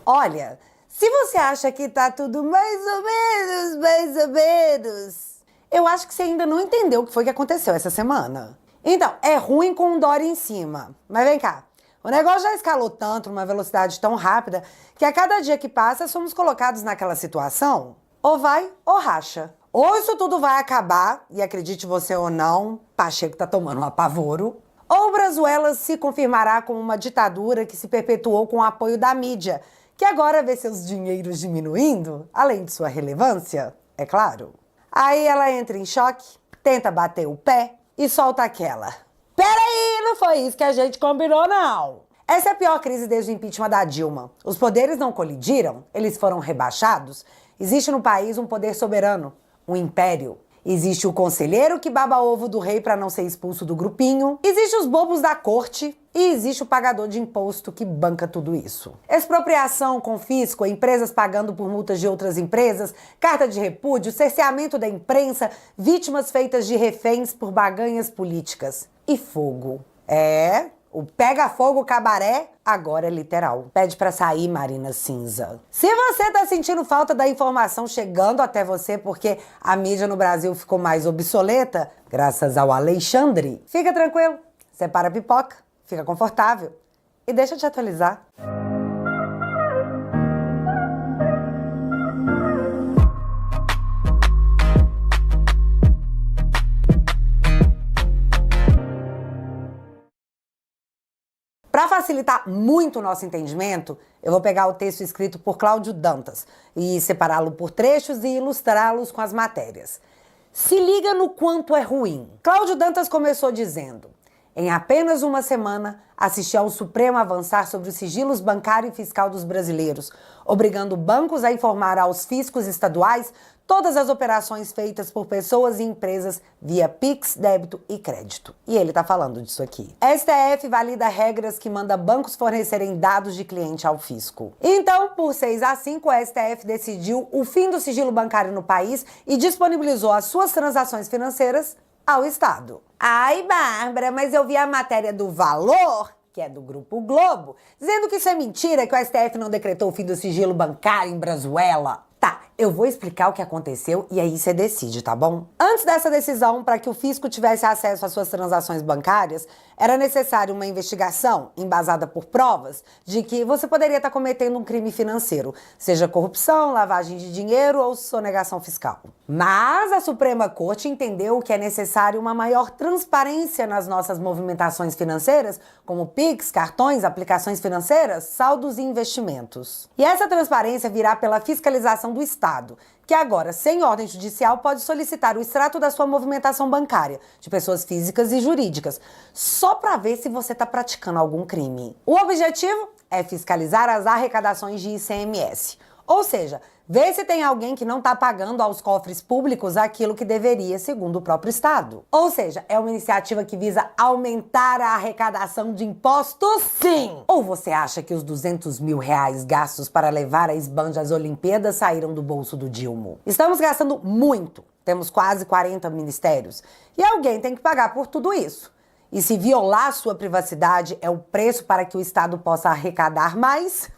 Olha, se você acha que tá tudo mais ou menos, eu acho que você ainda não entendeu o que foi que aconteceu essa semana. Então, é ruim com um Dória em cima. Mas vem cá, o negócio já escalou tanto, numa velocidade tão rápida, que a cada dia que passa somos colocados naquela situação, ou vai ou racha. Ou isso tudo vai acabar, e acredite você ou não, Pacheco tá tomando um apavoro, ou o Brazuelas se confirmará como uma ditadura que se perpetuou com o apoio da mídia, que agora vê seus dinheiros diminuindo, além de sua relevância, é claro. Aí ela entra em choque, tenta bater o pé e solta aquela. Peraí, não foi isso que a gente combinou, não. Essa é a pior crise desde o impeachment da Dilma. Os poderes não colidiram, eles foram rebaixados. Existe no país um poder soberano, um império. Existe o conselheiro que baba ovo do rei para não ser expulso do grupinho. Existe os bobos da corte. E existe o pagador de imposto que banca tudo isso. Expropriação, confisco, empresas pagando por multas de outras empresas, carta de repúdio, cerceamento da imprensa, vítimas feitas de reféns por baganhas políticas. E fogo. O pega-fogo cabaré agora é literal. Pede pra sair, Marina Cinza. Se você tá sentindo falta da informação chegando até você porque a mídia no Brasil ficou mais obsoleta, graças ao Alexandre, fica tranquilo. Separa a pipoca, fica confortável e deixa eu te atualizar. Para facilitar muito o nosso entendimento, eu vou pegar o texto escrito por Cláudio Dantas e separá-lo por trechos e ilustrá-los com as matérias. Se liga no quanto é ruim. Cláudio Dantas começou dizendo: em apenas uma semana, assisti ao Supremo avançar sobre os sigilos bancário e fiscal dos brasileiros, obrigando bancos a informar aos fiscos estaduais todas as operações feitas por pessoas e empresas via Pix, débito e crédito. E ele tá falando disso aqui. STF valida regras que manda bancos fornecerem dados de cliente ao fisco. Então, por 6-5, o STF decidiu o fim do sigilo bancário no país e disponibilizou as suas transações financeiras ao Estado. Ai, Bárbara, mas eu vi a matéria do Valor, que é do Grupo Globo, dizendo que isso é mentira, que o STF não decretou o fim do sigilo bancário em Brazuela. Tá, eu vou explicar o que aconteceu e aí você decide, tá bom? Antes dessa decisão, para que o fisco tivesse acesso às suas transações bancárias, era necessário uma investigação embasada por provas de que você poderia estar cometendo um crime financeiro, seja corrupção, lavagem de dinheiro ou sonegação fiscal. Mas a Suprema Corte entendeu que é necessário uma maior transparência nas nossas movimentações financeiras, como Pix, cartões, aplicações financeiras, saldos e investimentos. E essa transparência virá pela fiscalização do Estado, que agora, sem ordem judicial, pode solicitar o extrato da sua movimentação bancária, de pessoas físicas e jurídicas, só para ver se você está praticando algum crime. O objetivo é fiscalizar as arrecadações de ICMS, ou seja, ver se tem alguém que não está pagando aos cofres públicos aquilo que deveria, segundo o próprio Estado. Ou seja, é uma iniciativa que visa aumentar a arrecadação de impostos, sim! Ou você acha que os 200 mil reais gastos para levar a Esbanja às Olimpíadas saíram do bolso do Dilma? Estamos gastando muito. Temos quase 40 ministérios. E alguém tem que pagar por tudo isso. E se violar sua privacidade é o preço para que o Estado possa arrecadar mais...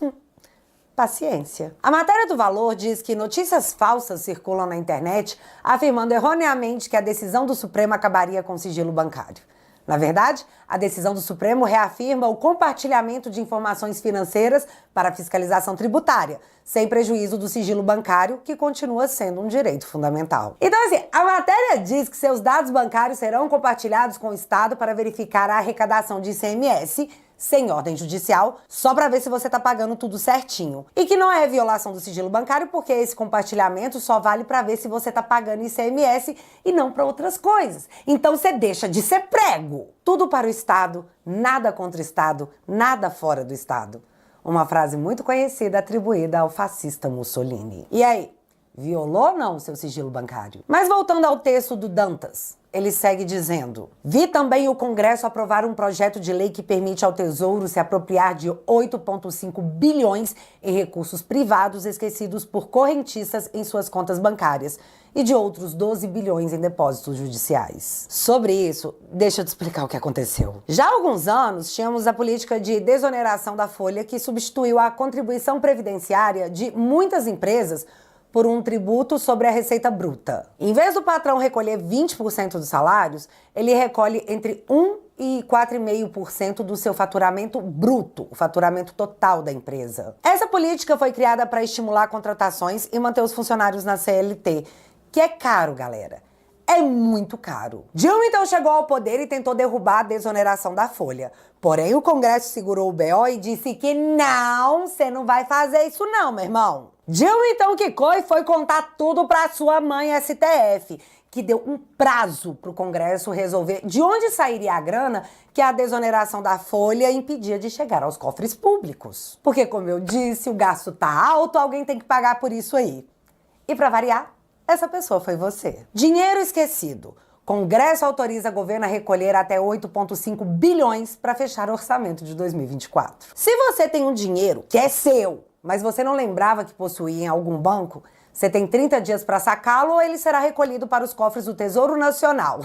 Paciência. A matéria do Valor diz que notícias falsas circulam na internet afirmando erroneamente que a decisão do Supremo acabaria com o sigilo bancário. Na verdade, a decisão do Supremo reafirma o compartilhamento de informações financeiras para a fiscalização tributária, sem prejuízo do sigilo bancário, que continua sendo um direito fundamental. Então, assim, a matéria diz que seus dados bancários serão compartilhados com o Estado para verificar a arrecadação de ICMS, sem ordem judicial, só para ver se você tá pagando tudo certinho. E que não é violação do sigilo bancário, porque esse compartilhamento só vale para ver se você tá pagando ICMS e não para outras coisas. Então você deixa de ser prego. Tudo para o Estado, nada contra o Estado, nada fora do Estado. Uma frase muito conhecida atribuída ao fascista Mussolini. E aí, Violou não seu sigilo bancário. Mas voltando ao texto do Dantas, ele segue dizendo: vi também o Congresso aprovar um projeto de lei que permite ao Tesouro se apropriar de 8,5 bilhões em recursos privados esquecidos por correntistas em suas contas bancárias e de outros 12 bilhões em depósitos judiciais. Sobre isso, deixa eu te explicar o que aconteceu. Já há alguns anos, tínhamos a política de desoneração da folha que substituiu a contribuição previdenciária de muitas empresas por um tributo sobre a receita bruta. Em vez do patrão recolher 20% dos salários, ele recolhe entre 1 e 4,5% do seu faturamento bruto, o faturamento total da empresa. Essa política foi criada para estimular contratações e manter os funcionários na CLT, que é caro, galera. É muito caro. Dilma então chegou ao poder e tentou derrubar a desoneração da folha. Porém, o Congresso segurou o BO e disse que não, você não vai fazer isso não, meu irmão. Dilma então quicou e foi contar tudo pra sua mãe STF, que deu um prazo pro Congresso resolver de onde sairia a grana que a desoneração da folha impedia de chegar aos cofres públicos. Porque, como eu disse, o gasto tá alto, alguém tem que pagar por isso aí. E pra variar, essa pessoa foi você. Dinheiro esquecido. Congresso autoriza governo a recolher até 8,5 bilhões para fechar o orçamento de 2024. Se você tem um dinheiro que é seu, mas você não lembrava que possuía em algum banco, você tem 30 dias para sacá-lo ou ele será recolhido para os cofres do Tesouro Nacional.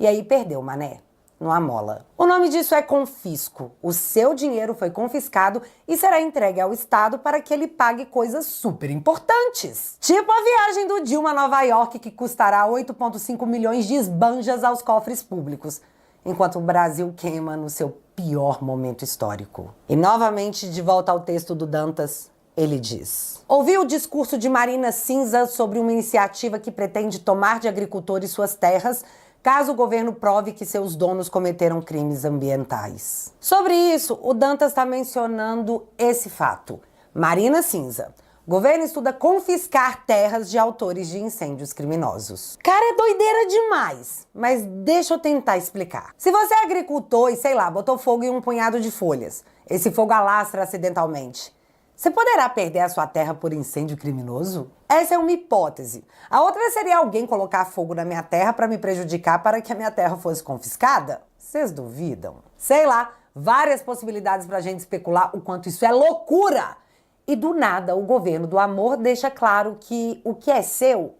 E aí perdeu, mané. Não amola. O nome disso é confisco. O seu dinheiro foi confiscado e será entregue ao Estado para que ele pague coisas super importantes. Tipo a viagem do Dilma a Nova York, que custará 8,5 milhões de esbanjas aos cofres públicos, enquanto o Brasil queima no seu pior momento histórico. E novamente, de volta ao texto do Dantas, ele diz: ouvi o discurso de Marina Cinza sobre uma iniciativa que pretende tomar de agricultores suas terras caso o governo prove que seus donos cometeram crimes ambientais. Sobre isso, o Dantas está mencionando esse fato. Marina Cinza. Governo estuda confiscar terras de autores de incêndios criminosos. Cara, é doideira demais, mas deixa eu tentar explicar. Se você é agricultor e, sei lá, botou fogo em um punhado de folhas, esse fogo alastra acidentalmente, você poderá perder a sua terra por incêndio criminoso? Essa é uma hipótese. A outra seria alguém colocar fogo na minha terra para me prejudicar para que a minha terra fosse confiscada? Vocês duvidam? Sei lá, várias possibilidades pra gente especular o quanto isso é loucura. E do nada, o governo do amor deixa claro que o que é seu,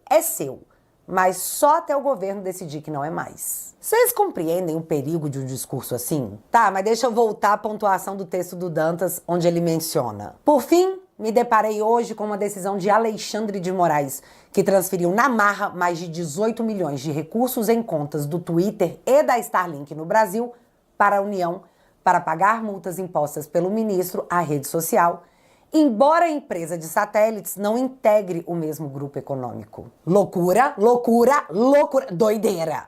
mas só até o governo decidir que não é mais. Vocês compreendem o perigo de um discurso assim? Tá, mas deixa eu voltar à pontuação do texto do Dantas, onde ele menciona: por fim, me deparei hoje com uma decisão de Alexandre de Moraes, que transferiu na marra mais de 18 milhões de recursos em contas do Twitter e da Starlink no Brasil para a União, para pagar multas impostas pelo ministro à rede social, embora a empresa de satélites não integre o mesmo grupo econômico. Loucura, loucura, loucura, doideira.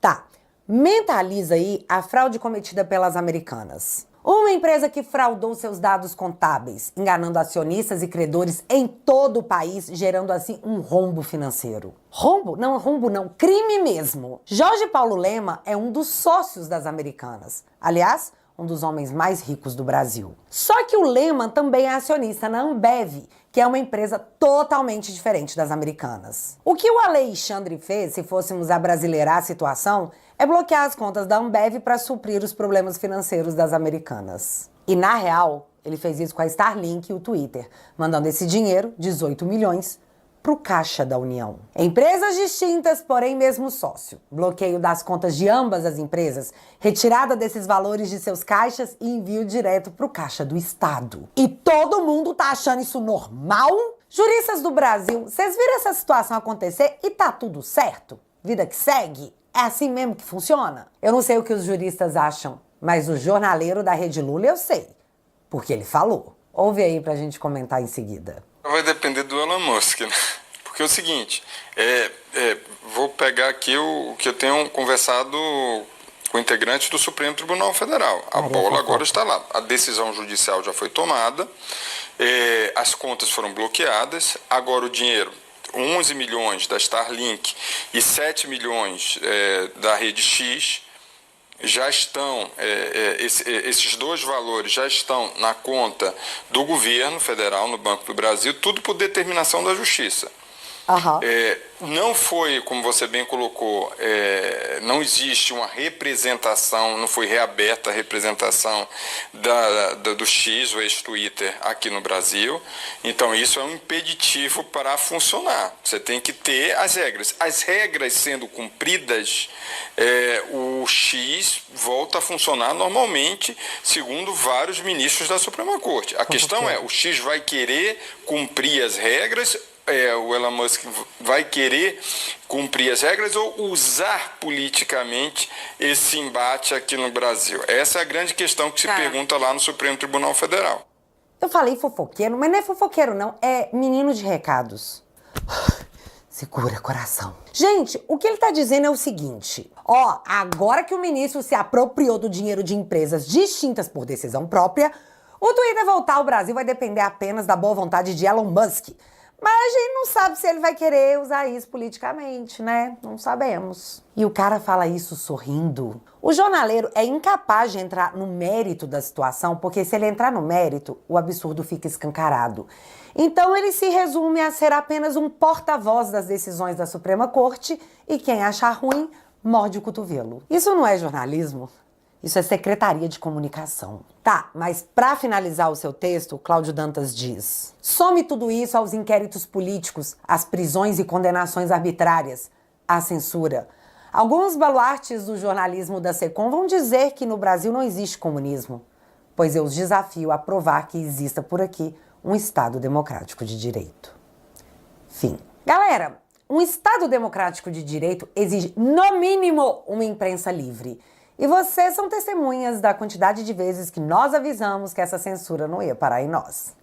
Tá, mentaliza aí a fraude cometida pelas Americanas. Uma empresa que fraudou seus dados contábeis, enganando acionistas e credores em todo o país, gerando assim um rombo financeiro. Rombo não, crime mesmo. Jorge Paulo Lema é um dos sócios das Americanas. Aliás, um dos homens mais ricos do Brasil. Só que o Lema também é acionista na Ambev, que é uma empresa totalmente diferente das Americanas. O que o Alexandre fez, se fôssemos abrasileirar a situação, é bloquear as contas da Ambev para suprir os problemas financeiros das Americanas. E na real, ele fez isso com a Starlink e o Twitter, mandando esse dinheiro, 18 milhões, para o caixa da União. Empresas distintas, porém mesmo sócio. Bloqueio das contas de ambas as empresas, retirada desses valores de seus caixas e envio direto para o caixa do Estado. E todo mundo tá achando isso normal? Juristas do Brasil, vocês viram essa situação acontecer e tá tudo certo? Vida que segue? É assim mesmo que funciona? Eu não sei o que os juristas acham, mas o jornaleiro da Rede Lula eu sei, porque ele falou. Ouve aí pra gente comentar em seguida. Vai depender do Elon Musk, né? Porque é o seguinte, vou pegar aqui o que eu tenho conversado com integrantes do Supremo Tribunal Federal. A bola agora está lá. A decisão judicial já foi tomada, as contas foram bloqueadas, agora o dinheiro, 11 milhões da Starlink e 7 milhões da Rede X, já estão, esses dois valores já estão na conta do governo federal, no Banco do Brasil, tudo por determinação da Justiça. Não foi, como você bem colocou, não existe uma representação, não foi reaberta a representação do X, o ex-Twitter, aqui no Brasil. Então, isso é um impeditivo para funcionar. Você tem que ter as regras. As regras sendo cumpridas, o X volta a funcionar normalmente, segundo vários ministros da Suprema Corte. A questão é, o X vai querer cumprir as regras, o Elon Musk vai querer cumprir as regras ou usar politicamente esse embate aqui no Brasil? Essa é a grande questão que se pergunta lá no Supremo Tribunal Federal. Eu falei fofoqueiro, mas não é fofoqueiro não, é menino de recados. Segura, coração. Gente, o que ele tá dizendo é o seguinte, agora que o ministro se apropriou do dinheiro de empresas distintas por decisão própria, o Twitter voltar ao Brasil vai depender apenas da boa vontade de Elon Musk. Mas a gente não sabe se ele vai querer usar isso politicamente, né? Não sabemos. E o cara fala isso sorrindo. O jornaleiro é incapaz de entrar no mérito da situação, porque se ele entrar no mérito, o absurdo fica escancarado. Então ele se resume a ser apenas um porta-voz das decisões da Suprema Corte e quem achar ruim, morde o cotovelo. Isso não é jornalismo? Isso é secretaria de comunicação. Tá, mas para finalizar o seu texto, Cláudio Dantas diz: some tudo isso aos inquéritos políticos, às prisões e condenações arbitrárias, à censura. Alguns baluartes do jornalismo da SECOM vão dizer que no Brasil não existe comunismo, pois eu os desafio a provar que exista por aqui um Estado democrático de direito. Fim. Galera, um Estado democrático de direito exige, no mínimo, uma imprensa livre. E vocês são testemunhas da quantidade de vezes que nós avisamos que essa censura não ia parar em nós.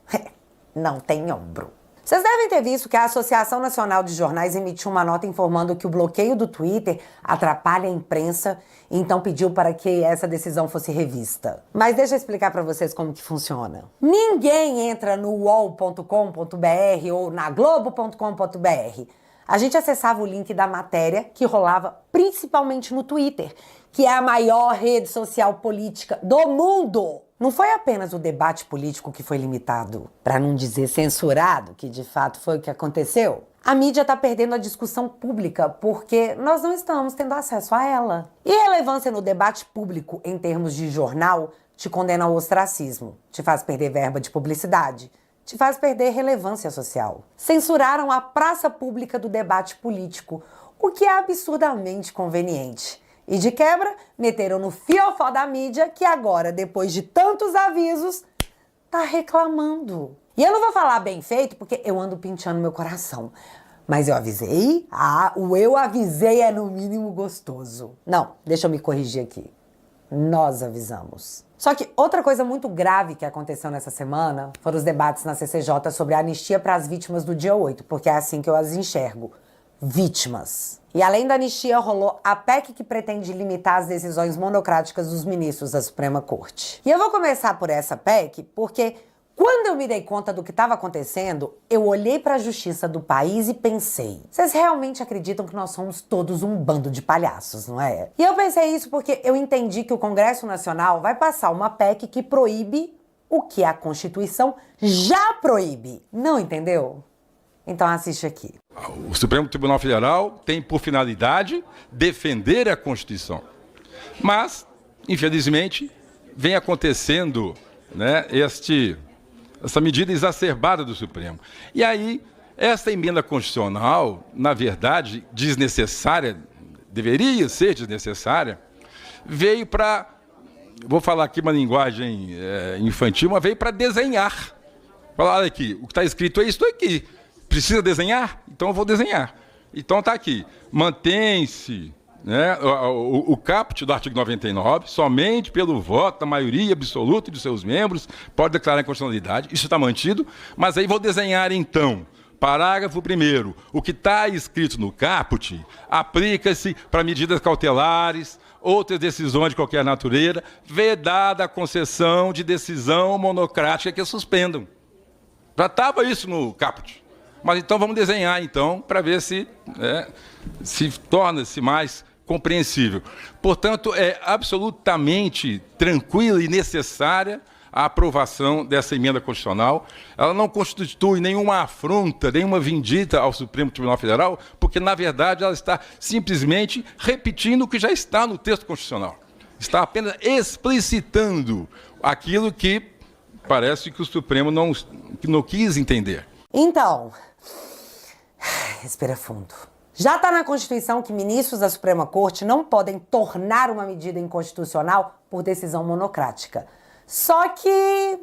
Não tem ombro. Vocês devem ter visto que a Associação Nacional de Jornais emitiu uma nota informando que o bloqueio do Twitter atrapalha a imprensa e então pediu para que essa decisão fosse revista. Mas deixa eu explicar para vocês como que funciona. Ninguém entra no uol.com.br ou na globo.com.br. A gente acessava o link da matéria que rolava principalmente no Twitter, que é a maior rede social política do mundo. Não foi apenas o debate político que foi limitado, para não dizer censurado, que de fato foi o que aconteceu. A mídia está perdendo a discussão pública porque nós não estamos tendo acesso a ela. Irrelevância no debate público em termos de jornal te condena ao ostracismo, te faz perder verba de publicidade, te faz perder relevância social. Censuraram a praça pública do debate político, o que é absurdamente conveniente. E de quebra, meteram no fiofó da mídia que agora, depois de tantos avisos, tá reclamando. E eu não vou falar bem feito porque eu ando pinchando meu coração. Mas eu avisei? O eu avisei é no mínimo gostoso. Não, deixa eu me corrigir aqui. Nós avisamos. Só que outra coisa muito grave que aconteceu nessa semana foram os debates na CCJ sobre a anistia para as vítimas do dia 8, porque é assim que eu as enxergo. Vítimas. E além da anistia, rolou a PEC que pretende limitar as decisões monocráticas dos ministros da Suprema Corte. E eu vou começar por essa PEC porque quando eu me dei conta do que estava acontecendo, eu olhei para a justiça do país e pensei, vocês realmente acreditam que nós somos todos um bando de palhaços, não é? E eu pensei isso porque eu entendi que o Congresso Nacional vai passar uma PEC que proíbe o que a Constituição já proíbe. Não entendeu? Então assiste aqui. O Supremo Tribunal Federal tem por finalidade defender a Constituição. Mas, infelizmente, vem acontecendo, né, essa medida exacerbada do Supremo. E aí, essa emenda constitucional, na verdade, desnecessária, deveria ser desnecessária, veio para, vou falar aqui uma linguagem infantil, mas veio para desenhar. Falar, olha aqui, o que está escrito é isso aqui. Precisa desenhar? Então eu vou desenhar. Então está aqui. Mantém-se, né, o caput do artigo 99, somente pelo voto da maioria absoluta de seus membros, pode declarar inconstitucionalidade. Isso está mantido, mas aí vou desenhar então. Parágrafo 1º. O que está escrito no caput aplica-se para medidas cautelares, outras decisões de qualquer natureza, vedada a concessão de decisão monocrática que suspendam. Já estava isso no caput. Mas então vamos desenhar, então, para ver se torna-se mais compreensível. Portanto, é absolutamente tranquila e necessária a aprovação dessa emenda constitucional. Ela não constitui nenhuma afronta, nenhuma vindita ao Supremo Tribunal Federal, porque, na verdade, ela está simplesmente repetindo o que já está no texto constitucional. Está apenas explicitando aquilo que parece que o Supremo não quis entender. Então, respira fundo. Já está na Constituição que ministros da Suprema Corte não podem tornar uma medida inconstitucional por decisão monocrática. Só que...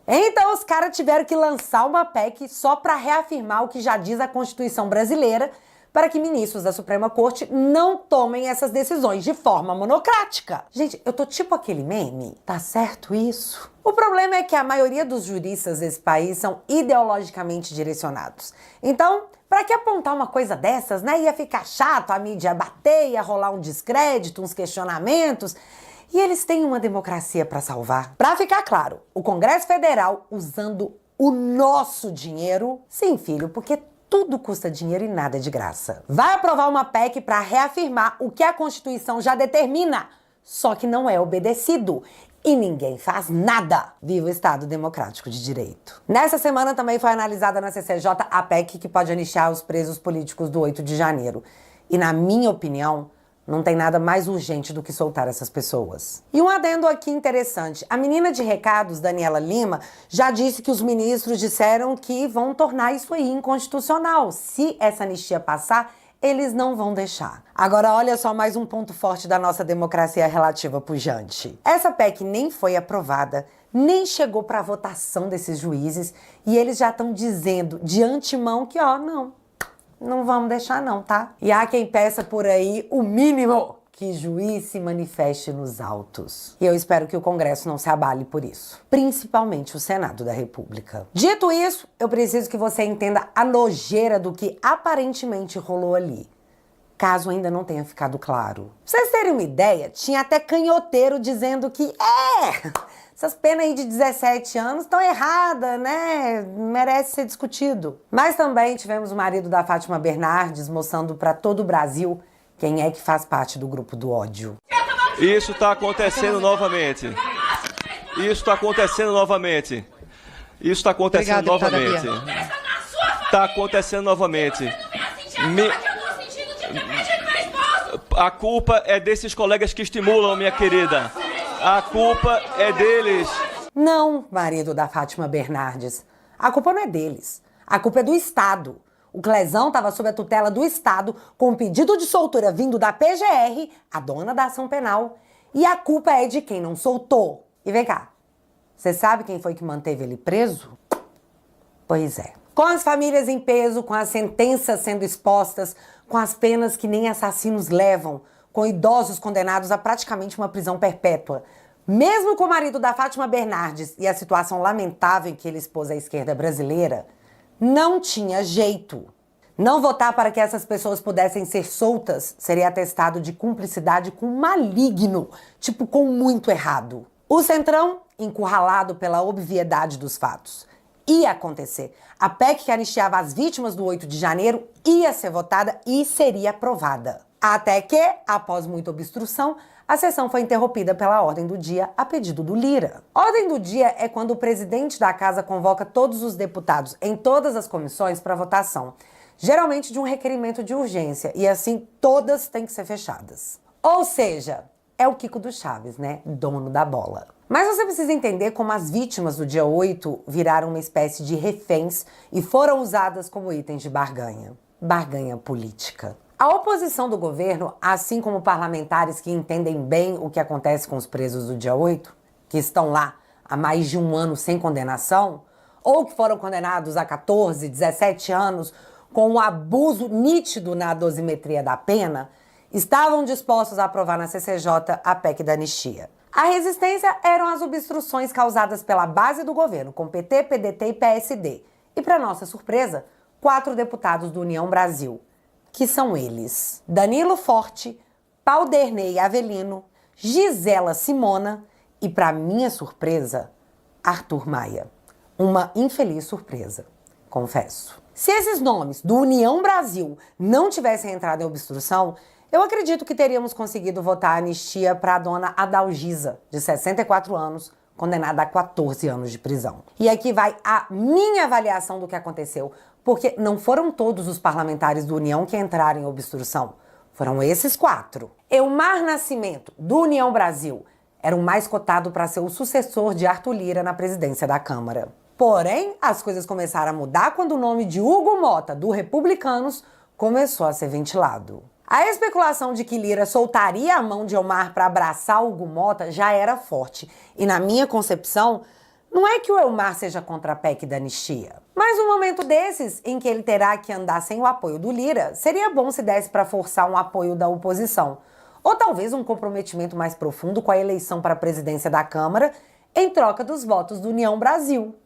Então os caras tiveram que lançar uma PEC só para reafirmar o que já diz a Constituição brasileira, para que ministros da Suprema Corte não tomem essas decisões de forma monocrática. Gente, eu tô tipo aquele meme, tá certo isso? O problema é que a maioria dos juristas desse país são ideologicamente direcionados. Então, para que apontar uma coisa dessas, né? Ia ficar chato, a mídia ia bater, ia rolar um descrédito, uns questionamentos. E eles têm uma democracia para salvar. Para ficar claro, o Congresso Federal usando o nosso dinheiro, sim, filho, porque tudo custa dinheiro e nada é de graça. Vai aprovar uma PEC para reafirmar o que a Constituição já determina, só que não é obedecido. E ninguém faz nada. Viva o Estado Democrático de Direito. Nessa semana também foi analisada na CCJ a PEC que pode anistiar os presos políticos do 8 de janeiro. E na minha opinião, não tem nada mais urgente do que soltar essas pessoas. E um adendo aqui interessante. A menina de recados, Daniela Lima, já disse que os ministros disseram que vão tornar isso aí inconstitucional. Se essa anistia passar, eles não vão deixar. Agora, olha só mais um ponto forte da nossa democracia relativa pujante. Essa PEC nem foi aprovada, nem chegou para a votação desses juízes, e eles já estão dizendo de antemão que, não vamos deixar não, tá? E há quem peça por aí o mínimo, que juiz se manifeste nos autos. E eu espero que o Congresso não se abale por isso. Principalmente o Senado da República. Dito isso, eu preciso que você entenda a nojeira do que aparentemente rolou ali. Caso ainda não tenha ficado claro. Pra vocês terem uma ideia, tinha até canhoteiro dizendo que essas penas aí de 17 anos estão erradas, né? Merece ser discutido. Mas também tivemos o marido da Fátima Bernardes mostrando para todo o Brasil quem é que faz parte do grupo do ódio. Isso está acontecendo novamente. Isso está acontecendo novamente. Isso está acontecendo novamente. Está acontecendo novamente. A culpa é desses colegas que estimulam, minha querida. A culpa é deles. Não, marido da Fátima Bernardes. A culpa não é deles. A culpa é do Estado. O Clezão estava sob a tutela do Estado, com um pedido de soltura vindo da PGR, a dona da ação penal. E a culpa é de quem não soltou. E vem cá, você sabe quem foi que manteve ele preso? Pois é. Com as famílias em peso, com as sentenças sendo expostas, com as penas que nem assassinos levam, com idosos condenados a praticamente uma prisão perpétua. Mesmo com o marido da Fátima Bernardes e a situação lamentável em que ele expôs a esquerda brasileira, não tinha jeito. Não votar para que essas pessoas pudessem ser soltas seria atestado de cumplicidade com maligno, tipo com muito errado. O Centrão, encurralado pela obviedade dos fatos. Ia acontecer. A PEC que anistiava as vítimas do 8 de janeiro ia ser votada e seria aprovada. Até que, após muita obstrução, a sessão foi interrompida pela ordem do dia a pedido do Lira. Ordem do dia é quando o presidente da casa convoca todos os deputados em todas as comissões para votação, geralmente de um requerimento de urgência, e assim todas têm que ser fechadas. Ou seja, é o Kiko do Chaves, né? Dono da bola. Mas você precisa entender como as vítimas do dia 8 viraram uma espécie de reféns e foram usadas como itens de barganha. Barganha política. A oposição do governo, assim como parlamentares que entendem bem o que acontece com os presos do dia 8, que estão lá há mais de um ano sem condenação, ou que foram condenados a 14, 17 anos com um abuso nítido na dosimetria da pena, estavam dispostos a aprovar na CCJ a PEC da anistia. A resistência eram as obstruções causadas pela base do governo, com PT, PDT e PSD. E, para nossa surpresa, 4 deputados do União Brasil, que são eles: Danilo Forte, Paulderney Avelino, Gisela Simona e, para minha surpresa, Arthur Maia. Uma infeliz surpresa, confesso. Se esses nomes do União Brasil não tivessem entrado em obstrução, eu acredito que teríamos conseguido votar a anistia para a dona Adalgisa, de 64 anos, condenada a 14 anos de prisão. E aqui vai a minha avaliação do que aconteceu, porque não foram todos os parlamentares do União que entraram em obstrução. Foram esses 4. Elmar Nascimento, do União Brasil, era o mais cotado para ser o sucessor de Arthur Lira na presidência da Câmara. Porém, as coisas começaram a mudar quando o nome de Hugo Mota, do Republicanos, começou a ser ventilado. A especulação de que Lira soltaria a mão de Elmar para abraçar Hugo Mota já era forte. E na minha concepção, não é que o Elmar seja contra a PEC da anistia. Mas um momento desses, em que ele terá que andar sem o apoio do Lira, seria bom se desse para forçar um apoio da oposição. Ou talvez um comprometimento mais profundo com a eleição para a presidência da Câmara em troca dos votos do União Brasil.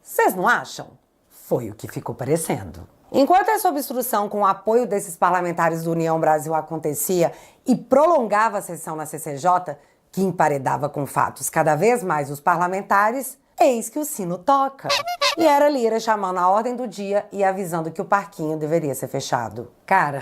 Vocês não acham? Foi o que ficou parecendo. Enquanto essa obstrução com o apoio desses parlamentares do União Brasil acontecia e prolongava a sessão na CCJ, que emparedava com fatos cada vez mais os parlamentares, eis que o sino toca. E era Lira chamando a ordem do dia e avisando que o parquinho deveria ser fechado. Cara,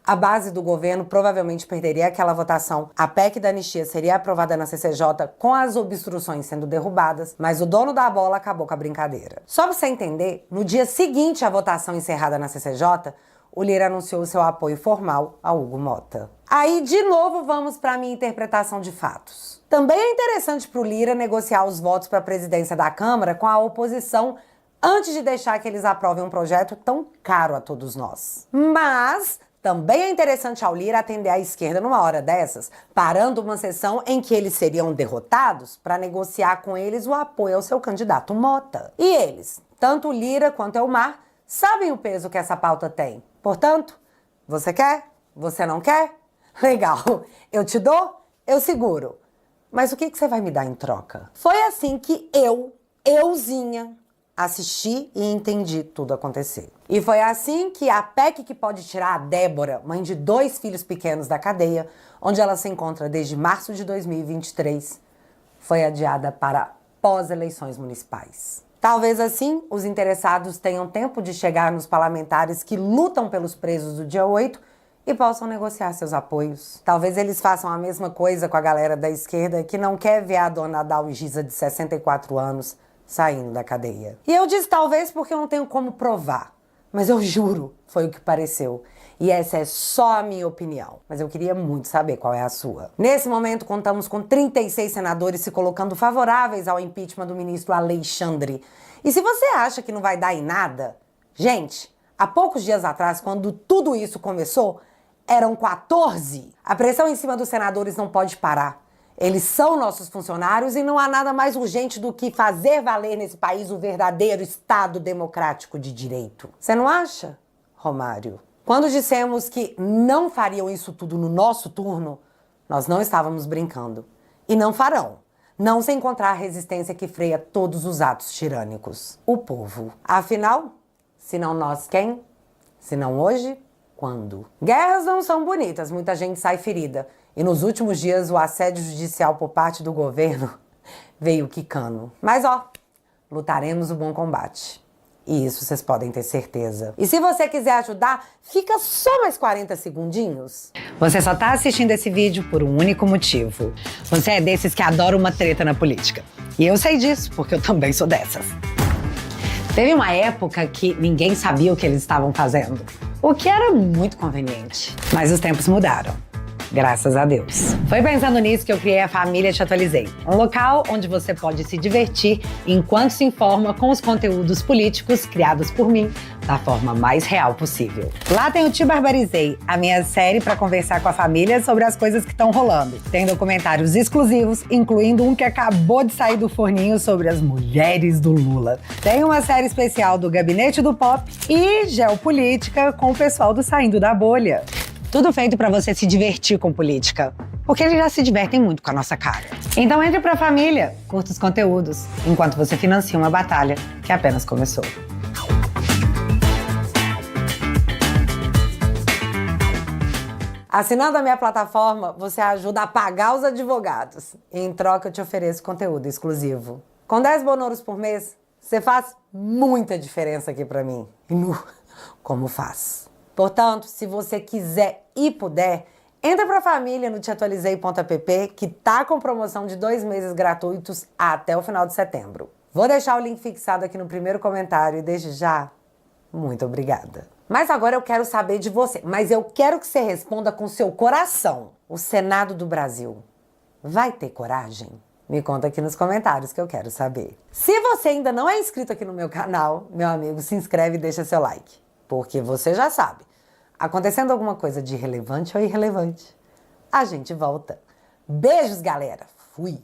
a base do governo provavelmente perderia aquela votação. A PEC da anistia seria aprovada na CCJ com as obstruções sendo derrubadas, mas o dono da bola acabou com a brincadeira. Só pra você entender, no dia seguinte à votação encerrada na CCJ, o Lira anunciou seu apoio formal a Hugo Mota. Aí, de novo, vamos para a minha interpretação de fatos. Também é interessante para o Lira negociar os votos para a presidência da Câmara com a oposição antes de deixar que eles aprovem um projeto tão caro a todos nós. Mas também é interessante ao Lira atender à esquerda numa hora dessas, parando uma sessão em que eles seriam derrotados para negociar com eles o apoio ao seu candidato Mota. E eles, tanto o Lira quanto o Elmar, sabem o peso que essa pauta tem. Portanto, você quer? Você não quer? Legal, eu te dou, eu seguro. Mas o que você vai me dar em troca? Foi assim que euzinha, assisti e entendi tudo acontecer. E foi assim que a PEC que pode tirar a Débora, mãe de 2 filhos pequenos, da cadeia, onde ela se encontra desde março de 2023, foi adiada para pós-eleições municipais. Talvez assim, os interessados tenham tempo de chegar nos parlamentares que lutam pelos presos do dia 8 e possam negociar seus apoios. Talvez eles façam a mesma coisa com a galera da esquerda que não quer ver a dona Adalgisa, de 64 anos, saindo da cadeia. E eu disse talvez porque eu não tenho como provar, mas eu juro, foi o que pareceu. E essa é só a minha opinião, mas eu queria muito saber qual é a sua. Nesse momento, contamos com 36 senadores se colocando favoráveis ao impeachment do ministro Alexandre. E se você acha que não vai dar em nada, gente, há poucos dias atrás, quando tudo isso começou, eram 14. A pressão em cima dos senadores não pode parar. Eles são nossos funcionários e não há nada mais urgente do que fazer valer nesse país o verdadeiro Estado democrático de direito. Você não acha, Romário? Quando dissemos que não fariam isso tudo no nosso turno, nós não estávamos brincando. E não farão. Não se encontrar a resistência que freia todos os atos tirânicos. O povo. Afinal, se não nós, quem? Se não hoje, quando? Guerras não são bonitas, muita gente sai ferida. E nos últimos dias, o assédio judicial por parte do governo veio quicando. Mas lutaremos o bom combate. E isso vocês podem ter certeza. E se você quiser ajudar, fica só mais 40 segundinhos. Você só tá assistindo esse vídeo por um único motivo. Você é desses que adora uma treta na política. E eu sei disso, porque eu também sou dessas. Teve uma época que ninguém sabia o que eles estavam fazendo. O que era muito conveniente. Mas os tempos mudaram. Graças a Deus. Foi pensando nisso que eu criei a Família Te Atualizei, um local onde você pode se divertir enquanto se informa com os conteúdos políticos criados por mim da forma mais real possível. Lá tem o Te Barbarizei, a minha série para conversar com a família sobre as coisas que estão rolando. Tem documentários exclusivos, incluindo um que acabou de sair do forninho sobre as mulheres do Lula. Tem uma série especial do Gabinete do Pop e Geopolítica com o pessoal do Saindo da Bolha. Tudo feito para você se divertir com política, porque eles já se divertem muito com a nossa cara. Então entre pra família, curta os conteúdos, enquanto você financia uma batalha que apenas começou. Assinando a minha plataforma, você ajuda a pagar os advogados. E em troca eu te ofereço conteúdo exclusivo. Com 10 bonouros por mês, você faz muita diferença aqui pra mim. E como faz? Portanto, se você quiser e puder, entra pra família no teatualizei.app, que tá com promoção de 2 meses gratuitos até o final de setembro. Vou deixar o link fixado aqui no primeiro comentário e desde já, muito obrigada. Mas agora eu quero saber de você, mas eu quero que você responda com seu coração. O Senado do Brasil vai ter coragem? Me conta aqui nos comentários que eu quero saber. Se você ainda não é inscrito aqui no meu canal, meu amigo, se inscreve e deixa seu like. Porque você já sabe, acontecendo alguma coisa de relevante ou irrelevante, a gente volta. Beijos, galera. Fui!